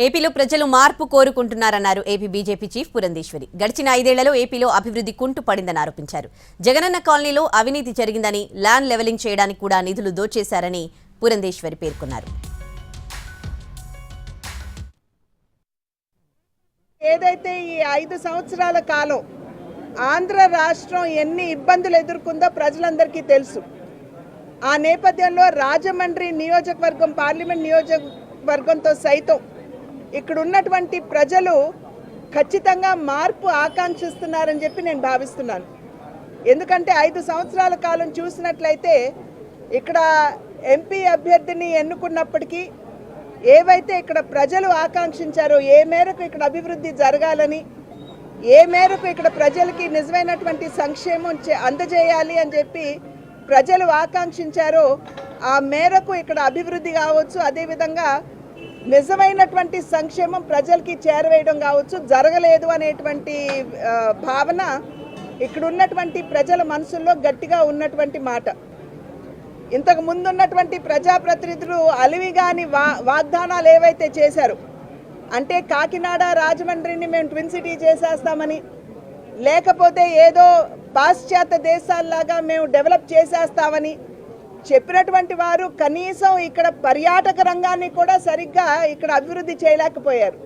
ఏపీలో ప్రజలు మార్పు కోరుకుంటున్నారన్నారు ఏపీ బీజేపీ చీఫ్ పురంధేశ్వరి. గడిచిన 5 ఏళ్లలో ఏపీలో అభివృద్ధి కుంటుపడిందని ఆరోపించారు. జగనన్న కాలనీలో అవినీతి జరిగిందని, ల్యాండ్ లెవెలింగ్ చేయడానికి కూడా నిధులు దోచేశారని పురంధేశ్వరి పేర్కొన్నారు. ఏదైతే ఈ 5 సంవత్సరాల కాలం ఆంధ్ర రాష్ట్రం ఎన్ని ఇబ్బందులు ఎదుర్కొందో ప్రజలందరికీ తెలుసు. ఆ నేపథ్యంలో రాజమండ్రి నియోజకవర్గం, పార్లమెంట్ నియోజకవర్గంతో సైతం ఇక్కడ ఉన్నటువంటి ప్రజలు ఖచ్చితంగా మార్పు ఆకాంక్షిస్తున్నారని చెప్పి నేను భావిస్తున్నాను. ఎందుకంటే 5 సంవత్సరాల కాలం చూసినట్లయితే ఇక్కడ ఎంపీ అభ్యర్థిని ఎన్నుకున్నప్పటికీ ఏవైతే ఇక్కడ ప్రజలు ఆకాంక్షించారో, ఏ మేరకు ఇక్కడ అభివృద్ధి జరగాలని, ఏ మేరకు ఇక్కడ ప్రజలకి నిజమైనటువంటి సంక్షేమం అందజేయాలి అని చెప్పి ప్రజలు ఆకాంక్షించారో ఆ మేరకు ఇక్కడ అభివృద్ధి కావచ్చు, అదేవిధంగా నిజమైనటువంటి సంక్షేమం ప్రజలకి చేరవేయడం కావచ్చు జరగలేదు అనేటువంటి భావన ఇక్కడ ఉన్నటువంటి ప్రజల మనసుల్లో గట్టిగా ఉన్నటువంటి మాట. ఇంతకు ముందు ఉన్నటువంటి ప్రజాప్రతినిధులు అలివిగాని వాగ్దానాలు ఏవైతే చేశారు అంటే కాకినాడ, రాజమండ్రిని మేము ట్విన్ సిటీ చేసేస్తామని, లేకపోతే ఏదో పాశ్చాత్య దేశాల్లాగా మేము డెవలప్ చేసేస్తామని చెప్పినటువంటి వారు కనీసం ఇక్కడ పర్యాటక రంగాన్ని కూడా సరిగ్గా ఇక్కడ అభివృద్ధి చేయలేకపోయారు.